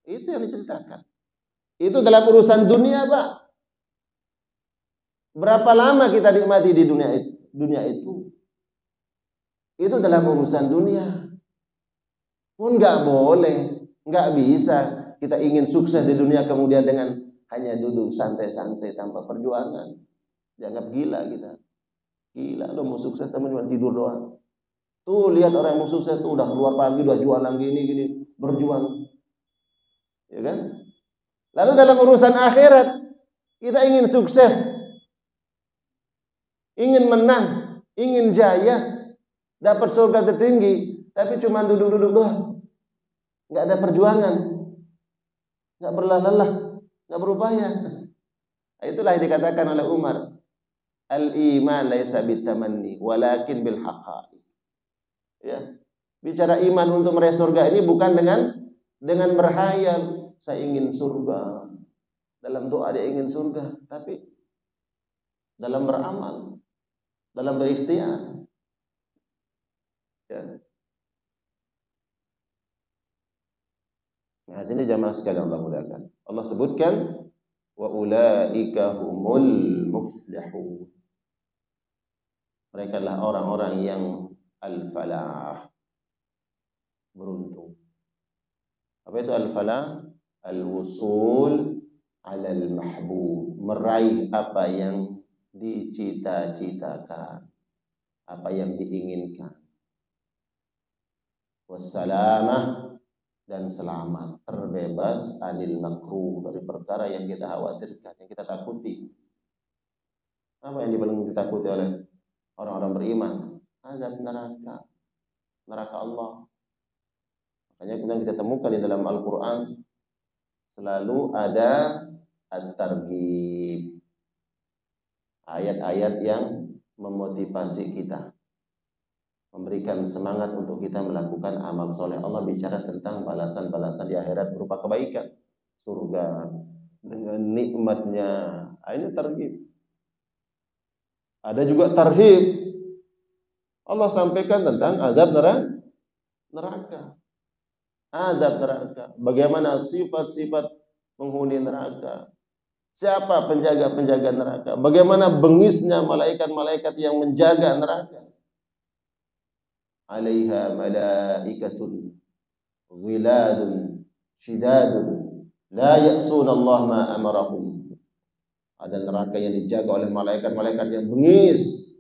Itu yang diceritakan. Itu dalam urusan dunia, Pak. Berapa lama kita nikmati di dunia itu? Itu dalam urusan dunia. Pun nggak boleh, nggak bisa kita ingin sukses di dunia kemudian dengan hanya duduk santai-santai tanpa perjuangan. Dianggap gila kita. Gila, lo mau sukses tapi cuma tidur doang. Tuh lihat orang yang mau sukses tuh udah keluar pagi, udah jualan gini, berjuang. Ya kan? Lalu dalam urusan akhirat, kita ingin sukses, ingin menang, ingin jaya, dapat surga tertinggi, tapi cuma duduk-duduk doang. Nggak ada perjuangan, nggak berlelah-lelah, nggak berupaya. Itulah yang dikatakan oleh Umar, al-iman laisa bitamanni walakin bil haqa'iq. Ya, bicara iman untuk meraih surga ini bukan dengan berhayal, saya ingin surga. Dalam doa dia ingin surga, tapi dalam beramal, dalam berikhtiar. Nah, sini jamaah sekalian Allah muliakan. Allah sebutkan wa ulaika humul muflihun. Mereka adalah orang-orang yang al-falah, beruntung. Apa itu al-falah? Al-wusul 'alal mahbub, meraih apa yang dicita-citakan, apa yang diinginkan. Wassalamah, dan selamat, terbebas anil makruh, dari perkara yang kita khawatirkan, yang kita takuti. Apa yang paling ditakuti oleh orang-orang beriman? Azab neraka, neraka Allah. Makanya kita temukan di dalam Al-Quran selalu ada at-targhib, ayat-ayat yang memotivasi kita, memberikan semangat untuk kita melakukan amal soleh. Allah bicara tentang balasan-balasan di akhirat berupa kebaikan, surga dengan nikmatnya. Ini targhib. Ada juga tarhib. Allah sampaikan tentang azab neraka. Azab neraka. Bagaimana sifat-sifat penghuni neraka. Siapa penjaga-penjaga neraka. Bagaimana bengisnya malaikat-malaikat yang menjaga neraka. Alaiha malaikatun wiladun shidadun la ya'suna Allah ma amarahum. Ada neraka yang dijaga oleh malaikat-malaikat yang bengis,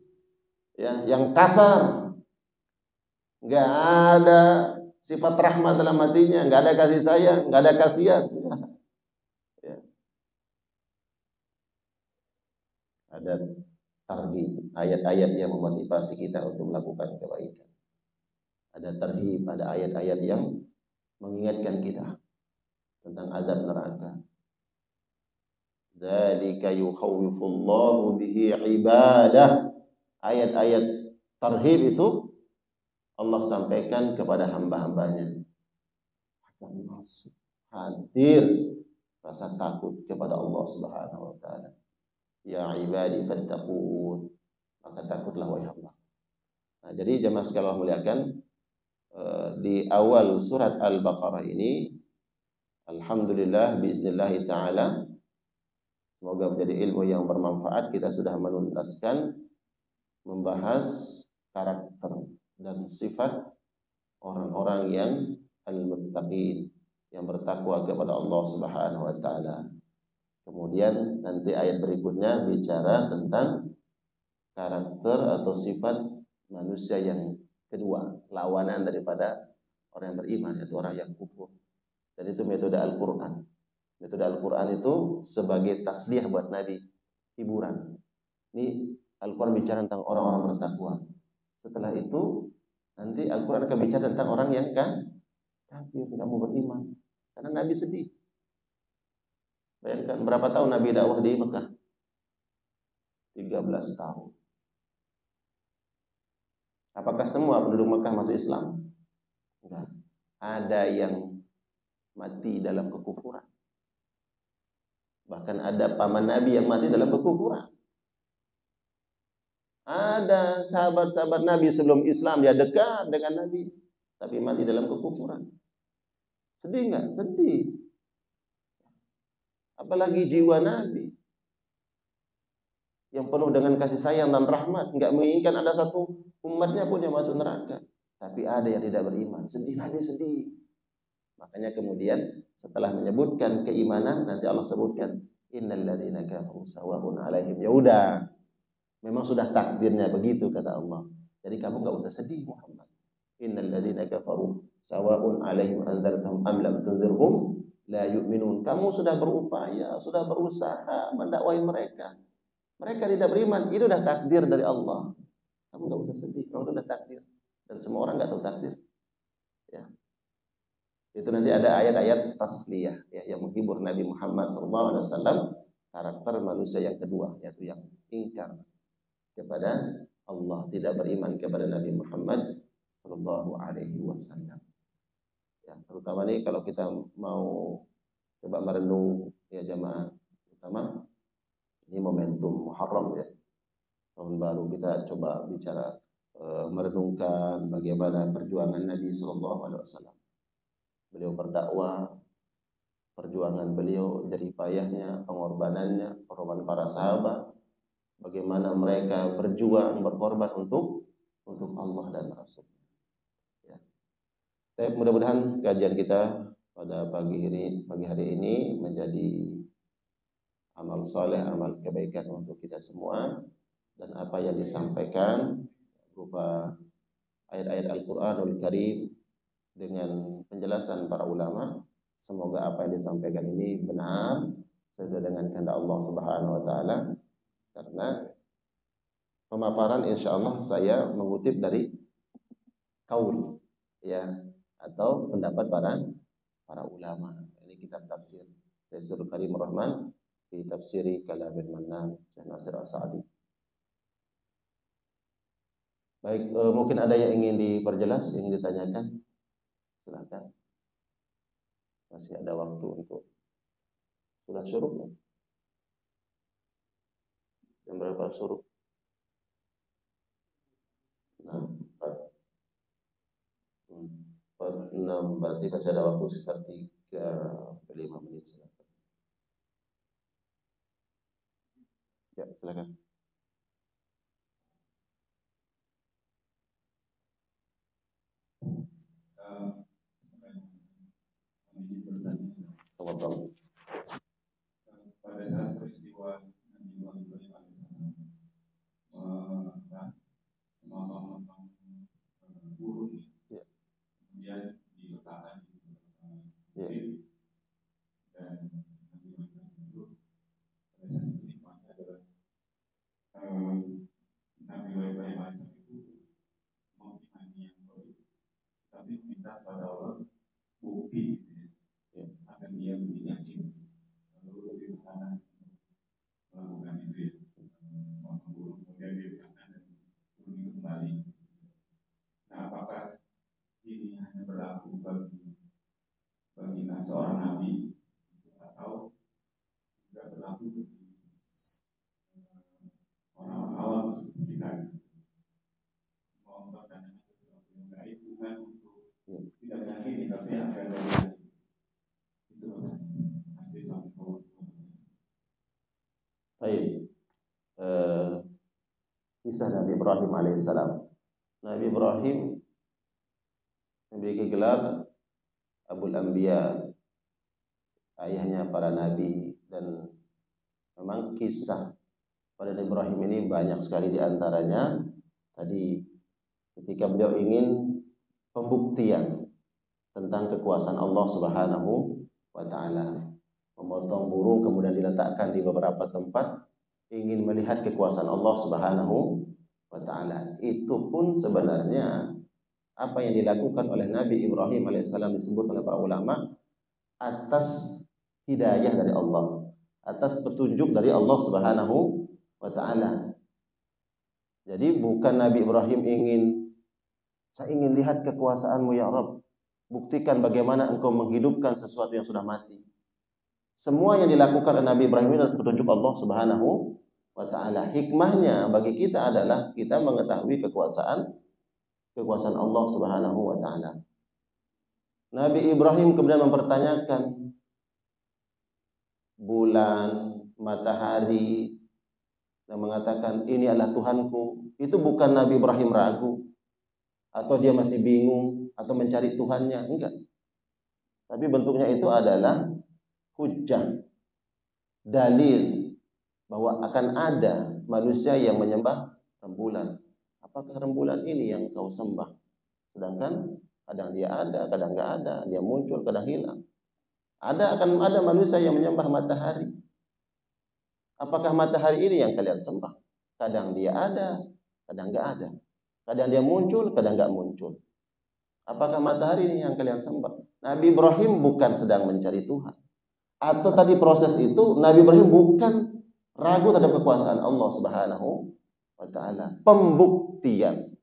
ya, yang kasar. Enggak ada sifat rahmat dalam hatinya, enggak ada kasih sayang, enggak ada kasihan. Ya. Ada targhib, ayat-ayat yang memotivasi kita untuk melakukan kebaikan. Ada tarhib, ada ayat-ayat yang mengingatkan kita tentang azab neraka. Dzalika yukhawwifullahu bihi ibadah. Ayat-ayat tarhib itu Allah sampaikan kepada hamba-hambanya agar masuk, hadir rasa takut kepada Allah Subhanahu wa taala. Ya ibadi fattaqun, maka takutlah wahai hamba. Nah, jadi jemaah sekalian Allah muliakan, di awal surat Al-Baqarah ini alhamdulillah biiznillah taala, semoga menjadi ilmu yang bermanfaat. Kita sudah menuntaskan membahas karakter dan sifat orang-orang yang al-muttaqin, yang bertakwa kepada Allah Subhanahu wa taala. Kemudian nanti ayat berikutnya bicara tentang karakter atau sifat manusia yang kedua, lawanan daripada orang yang beriman, yaitu orang yang kufur. Dan itu metode Al-Qur'an. Metode Al-Qur'an itu sebagai tasliyah buat Nabi, hiburan. Ini Al-Qur'an bicara tentang orang-orang bertakwa. Setelah itu nanti Al-Quran akan bicara tentang orang yang kafir, tidak mau beriman. Karena Nabi sedih. Bayangkan berapa tahun Nabi dakwah di Mekah? 13 tahun. Apakah semua penduduk Mekah masuk Islam? Enggak. Ada yang mati dalam kekufuran. Bahkan ada paman Nabi yang mati dalam kekufuran. Ada sahabat-sahabat Nabi sebelum Islam, dia dekat dengan Nabi, tapi mati dalam kekufuran. Sedih nggak? Sedih. Apalagi jiwa Nabi yang penuh dengan kasih sayang dan rahmat, nggak menginginkan ada satu umatnya pun yang masuk neraka. Tapi ada yang tidak beriman. Sedih, Nabi sedih. Makanya kemudian setelah menyebutkan keimanan, nanti Allah sebutkan innal ladzina kafaru sawa'un 'alaihim. Ya udah. Memang sudah takdirnya begitu kata Allah. Jadi kamu enggak usah sedih Muhammad. Innal ladzina kafaru sawa'un 'alaihim anzartahum am lam tunzirhum la yu'minun. Kamu sudah berupaya, sudah berusaha mendakwai mereka. Mereka tidak beriman, itu sudah takdir dari Allah. Kamu enggak usah sedih, kalau itu sudah takdir. Dan semua orang enggak tahu takdir. Ya. Itu nanti ada ayat-ayat tasliyah, ya, yang menghibur Nabi Muhammad SAW, karakter manusia yang kedua, yaitu yang ingkar kepada Allah, tidak beriman kepada Nabi Muhammad sallallahu alaihi wasallam. Ya, terutama nih kalau kita mau coba merenung ya jamaah, terutama ini momentum Muharram ya. Tahun baru kita coba bicara merenungkan bagaimana perjuangan Nabi sallallahu alaihi wasallam. Beliau berdakwah perjuangan beliau, jerih payahnya, pengorbanannya, pengorbanan para sahabat, bagaimana mereka berjuang, berkorban untuk Allah dan Rasul. Ya. Mudah-mudahan kajian kita pada pagi hari ini menjadi amal saleh, amal kebaikan untuk kita semua, dan apa yang disampaikan berupa ayat-ayat Al-Qur'anul Karim dengan penjelasan para ulama, semoga apa yang disampaikan ini benar sesuai dengan kehendak Allah Subhanahu wa taala. Karena pemaparan insyaallah saya mengutip dari qaul, ya, atau pendapat para ulama. Ini kitab tafsir Tafsirul Karim Rahman di tafsiri Kalamil Mannan Syekh Nasir As-Sa'di. Baik, mungkin ada yang ingin diperjelas, ingin ditanyakan, silakan. Masih ada waktu untuk sudah syuruk. Jam berapa syuruk? Nah, 6, berarti masih ada waktu sekitar 3-5 menit. Silakan. Ya, silakan. Teman-teman. Pada saat peristiwa Nabi Ibrahim memotong burung, kemudian diletakkan di dan Nabi Ibrahim itu pada saat itu nikmatnya adalah Nabi Ibrahim itu mau imani yang baik, tapi minta pada Allah bukti akan dia yakin, lalu diletakkan melakukan itu memotong burung, kemudian diletakkan dan burung kembali. Nah, apakah ini hanya berlaku bagi seorang nabi atau juga berlaku bagi orang-orang awam seperti kita? Mau bertanya sesuatu yang baik bukan untuk tidak meyakini, tapi agar dari itu masih sama. Baik. Kisah Nabi Ibrahim alaihissalam. Nabi Ibrahim memiliki gelar Abul Anbiya, ayahnya para nabi, dan memang kisah pada Nabi Ibrahim ini banyak sekali, di antaranya tadi ketika beliau ingin pembuktian tentang kekuasaan Allah Subhanahu wa taala, memotong burung kemudian diletakkan di beberapa tempat, ingin melihat kekuasaan Allah Subhanahu wa taala. Itu pun sebenarnya apa yang dilakukan oleh Nabi Ibrahim alaihissalam disebut oleh para ulama atas hidayah dari Allah, atas petunjuk dari Allah Subhanahu wa taala. Jadi bukan Nabi Ibrahim saya ingin lihat kekuasaanmu ya Rabb, buktikan bagaimana engkau menghidupkan sesuatu yang sudah mati. Semua yang dilakukan oleh Nabi Ibrahim ini adalah petunjuk Allah Subhanahu wa taala. Hikmahnya bagi kita adalah kita mengetahui kekuasaan Allah Subhanahu wa taala. Nabi Ibrahim kemudian mempertanyakan bulan, matahari, dan mengatakan ini adalah Tuhanku. Itu bukan Nabi Ibrahim ragu atau dia masih bingung atau mencari Tuhannya, enggak. Tapi bentuknya itu adalah hujjah, dalil bahwa akan ada manusia yang menyembah rembulan. Apakah rembulan ini yang kau sembah? Sedangkan kadang dia ada, kadang enggak ada, dia muncul, kadang hilang. Akan ada manusia yang menyembah matahari. Apakah matahari ini yang kalian sembah? Kadang dia ada, kadang enggak ada. Kadang dia muncul, kadang enggak muncul. Apakah matahari ini yang kalian sembah? Nabi Ibrahim bukan sedang mencari Tuhan. Atau tadi proses itu Nabi Ibrahim bukan ragu terhadap kekuasaan Allah Subhanahu wa taala. Pembuktian.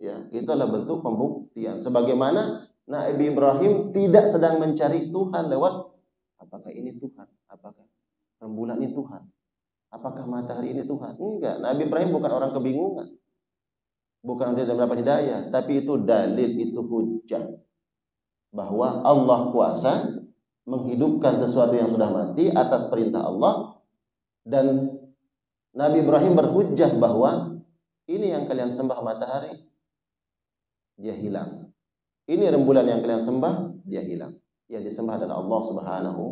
Ya, itu adalah bentuk pembuktian. Sebagaimana Nabi Ibrahim tidak sedang mencari Tuhan lewat apakah ini Tuhan? Apakah rembulan ini Tuhan? Apakah matahari ini Tuhan? Enggak. Nabi Ibrahim bukan orang kebingungan. Bukan dia mendapat hidayah, tapi itu dalil, itu hujjah bahwa Allah kuasa menghidupkan sesuatu yang sudah mati atas perintah Allah, dan Nabi Ibrahim berhujjah bahwa ini yang kalian sembah matahari, dia hilang. Ini rembulan yang kalian sembah, dia hilang. Yang disembah adalah Allah Subhanahu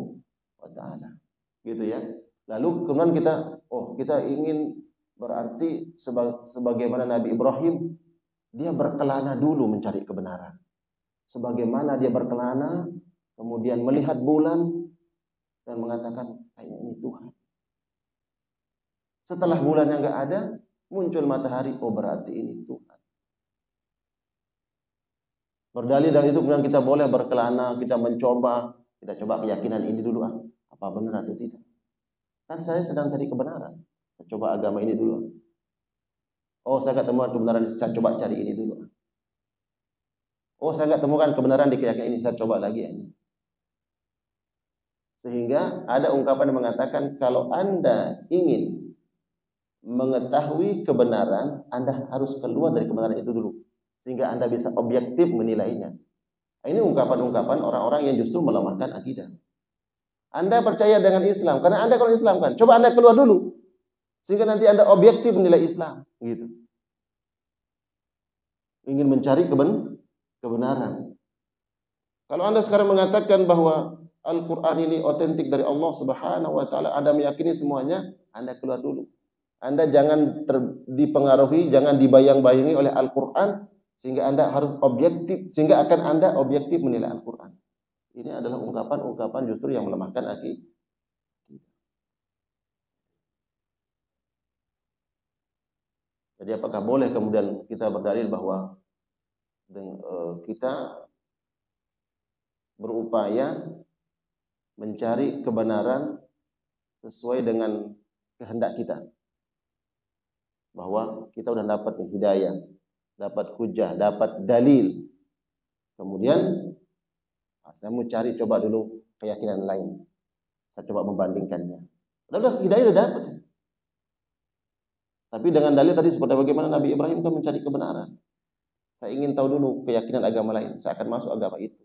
wa taala. Gitu ya. Lalu kemudian kita ingin berarti sebagaimana Nabi Ibrahim, dia berkelana dulu mencari kebenaran. Sebagaimana dia berkelana, kemudian melihat bulan dan mengatakan, kayaknya ini Tuhan. Setelah bulan yang enggak ada, muncul matahari, oh berarti ini Tuhan. Berdalil dari itu kemudian kita boleh berkelana, kita coba keyakinan ini dulu, apa benar atau tidak. Kan saya sedang cari kebenaran. Saya coba agama ini dulu. Oh, saya enggak temukan kebenaran, saya coba cari ini dulu. Oh, saya enggak temukan kebenaran di keyakinan ini, saya coba lagi ini. Sehingga ada ungkapan yang mengatakan kalau Anda ingin mengetahui kebenaran, Anda harus keluar dari kebenaran itu dulu, sehingga Anda bisa objektif menilainya. Ini ungkapan-ungkapan orang-orang yang justru melemahkan akidah. Anda percaya dengan Islam karena Anda kalau Islam kan, coba Anda keluar dulu, sehingga nanti Anda objektif menilai Islam. Gitu. Ingin mencari kebenaran. Kalau Anda sekarang mengatakan bahwa Al-Quran ini otentik dari Allah Subhanahu wa taala, Anda meyakini semuanya, Anda keluar dulu. Anda jangan dipengaruhi, jangan dibayang-bayangi oleh Al-Quran, sehingga Anda harus objektif, sehingga akan Anda objektif menilai Al-Quran. Ini adalah ungkapan-ungkapan justru yang melemahkan akidah. Jadi apakah boleh kemudian kita berdalil bahwa kita berupaya mencari kebenaran sesuai dengan kehendak kita, bahwa kita sudah dapat hidayah, dapat hujah, dapat dalil, kemudian saya mau cari coba dulu keyakinan lain, saya coba membandingkannya. Udah hidayah sudah dapat, tapi dengan dalil tadi seperti bagaimana Nabi Ibrahim kan mencari kebenaran. Saya ingin tahu dulu keyakinan agama lain, saya akan masuk agama itu.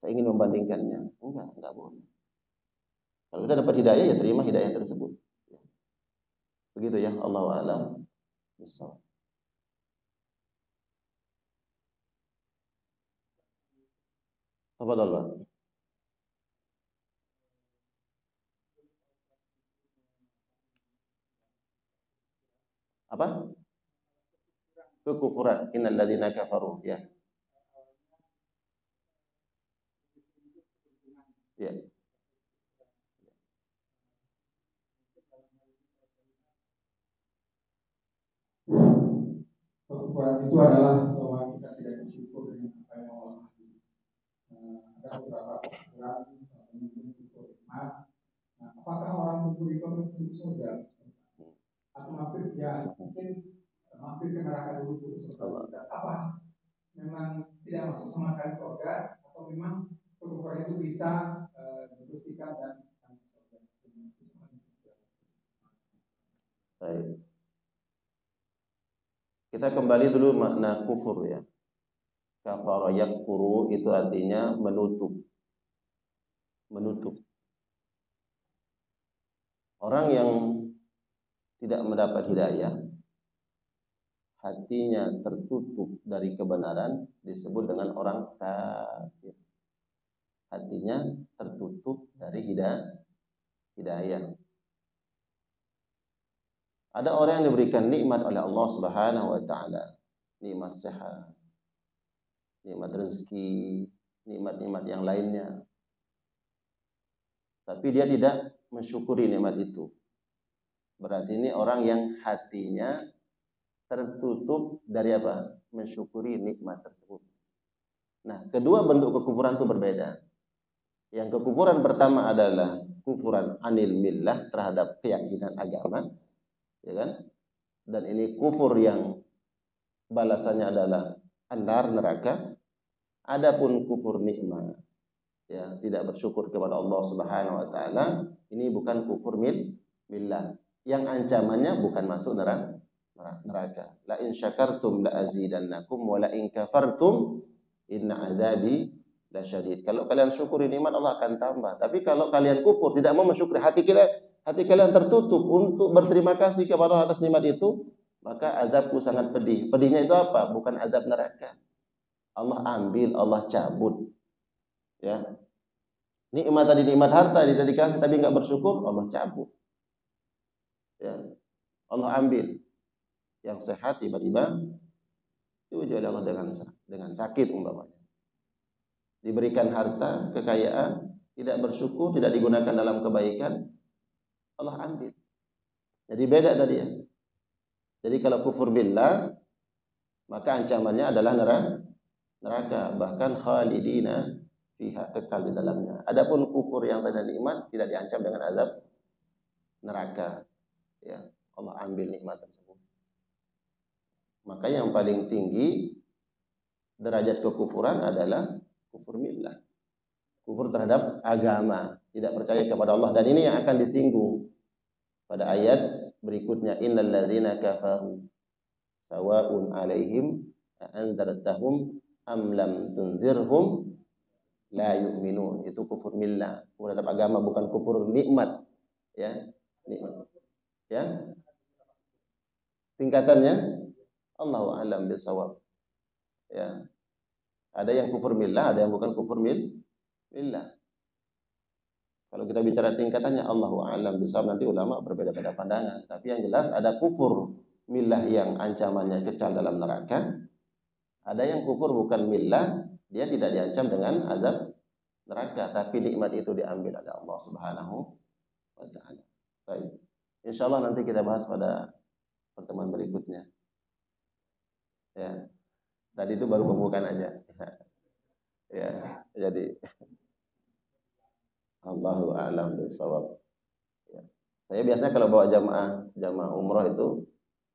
Saya ingin membandingkannya. Enggak boleh. Kalau kita dapat hidayah, ya terima hidayah tersebut. Begitu ya, Allahu a'lam bishawab. Tafadhal, Pak. Apa? Kekufuran. Innal ladzina kafaru, ya. Ya. Kekufuran itu adalah bahwa kita tidak bersyukur dengan apa yang Allah kasih. Ada beberapa kekufuran, mungkin kufur nikmat. Nah, apakah orang kufur itu masuk surga? Atau mampir mungkin mampir ke neraka dulu surga? Apa memang tidak masuk sama sekali surga, atau memang kekufuran itu bisa dibersihkan dan surga? Baik. Kita kembali dulu makna kufur ya. Kafara yakfuru itu artinya menutup. Menutup. Orang yang tidak mendapat hidayah, hatinya tertutup dari kebenaran, disebut dengan orang kafir. Hatinya tertutup dari hidayah. Ada orang yang diberikan nikmat oleh Allah Subhanahu wa taala, nikmat sehat, nikmat rezeki, nikmat-nikmat yang lainnya. Tapi dia tidak mensyukuri nikmat itu. Berarti ini orang yang hatinya tertutup dari apa? Mensyukuri nikmat tersebut. Nah, kedua bentuk kekufuran itu berbeda. Yang kekufuran pertama adalah kufuran anil millah, terhadap keyakinan agama, ya kan? Dan ini kufur yang balasannya adalah an-nar, neraka. Adapun kufur nikmat, ya, tidak bersyukur kepada Allah Subhanahu wa taala, ini bukan kufur millah. Yang ancamannya bukan masuk neraka. La in syakartum la azidannakum wa la in kafartum inna adzabi lasyadid. Kalau kalian syukuri nikmat Allah akan tambah. Tapi kalau kalian kufur, tidak mau mensyukuri, hati kalian tertutup untuk berterima kasih kepada Allah atas nikmat itu, maka azabku sangat pedih. Pedihnya itu apa? Bukan azab neraka. Allah ambil, Allah cabut. Ya. Nikmat tadi, nikmat harta tidak dikasih tapi enggak bersyukur, Allah cabut. Ya. Allah ambil. Yang sehat tiba-tiba diuji oleh Allah dengan sakit umpamanya. Diberikan harta, kekayaan, tidak bersyukur, tidak digunakan dalam kebaikan, Allah ambil. Jadi beda tadi ya. Jadi kalau kufur billah, maka ancamannya adalah neraka, bahkan khalidina fiha, kekal di dalamnya. Adapun kufur yang tidak nikmat tidak diancam dengan azab neraka. Ya, Allah ambil nikmat tersebut. Maka yang paling tinggi derajat kekufuran adalah kufur millah. Kufur terhadap agama, tidak percaya kepada Allah, dan ini yang akan disinggung pada ayat berikutnya, innal ladzina kafaru sawa'un 'alaihim a anzartahum am lam tunzirhum la yu'minun. Itu kufur millah, kufur terhadap agama, bukan kufur nikmat. Ya, nikmat. Ya. Tingkatannya Allahu a'lam bishawab. Ya. Ada yang kufur millah, ada yang bukan kufur millah. Kalau kita bicara tingkatannya Allahu a'lam bishawab, nanti ulama berbeda-beda pandangan. Tapi yang jelas ada kufur millah yang ancamannya kekal dalam neraka. Ada yang kufur bukan millah, dia tidak diancam dengan azab neraka, tapi nikmat itu diambil oleh Allah Subhanahu wa taala. Baik. Insyaallah nanti kita bahas pada pertemuan berikutnya. Ya. Tadi itu baru pembukaan aja. Ya, jadi Allahu a'lam bishawab. Ya. Saya biasanya kalau bawa jamaah umrah itu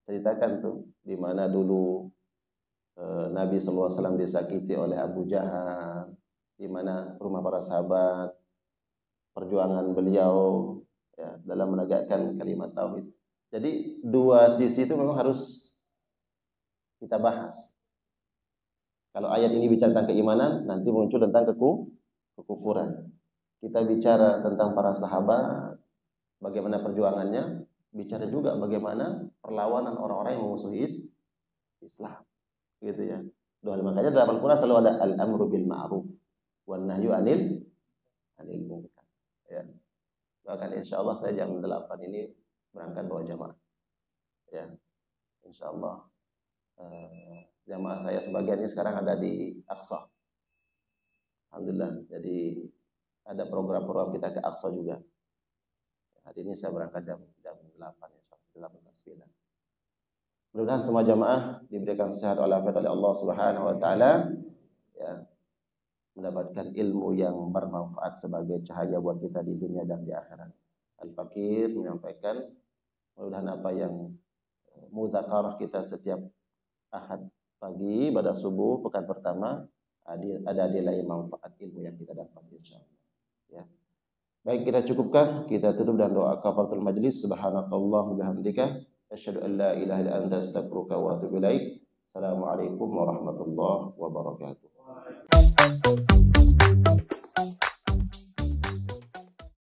ceritakan tuh di mana dulu Nabi sallallahu alaihi wasallam disakiti oleh Abu Jahal, di mana rumah para sahabat, perjuangan beliau ya, dalam menegakkan kalimat tauhid. Jadi dua sisi itu memang harus kita bahas. Kalau ayat ini bicara tentang keimanan, nanti muncul tentang kekufuran. Kita bicara tentang para sahabat, bagaimana perjuangannya, bicara juga bagaimana perlawanan orang-orang yang memusuhi Islam. Gitu ya. Makanya dalam Al-Qur'an selalu ada al-amru bil ma'ruf wan nahyu anil munkar. Ya. Bahkan insyaallah saya jam 8 ini berangkat bawa jamaah. Ya. Insyaallah jamaah saya sebagian ini sekarang ada di Aqsa. Alhamdulillah. Jadi ada program-program kita ke Aqsa juga. Hari ini saya berangkat jam 8 insyaallah 8:09. Mudah-mudahan semua jamaah diberikan sehat walafiat oleh Allah Subhanahu wa taala, ya, mendapatkan ilmu yang bermanfaat sebagai cahaya buat kita di dunia dan di akhirat. Al-Fakir menyampaikan, mudah-mudahan apa yang mudzakarah kita setiap Ahad pagi pada subuh pekan pertama ada nilai manfaat ilmu yang kita dapat insyaallah. Ya. Baik, kita cukupkan, kita tutup dan doa kafaratul majlis. Subhanakallahumma bihamdika asyhadu an la ilaha illa anta astaghfiruka wa atubu ilaik. Assalamualaikum warahmatullahi wabarakatuh.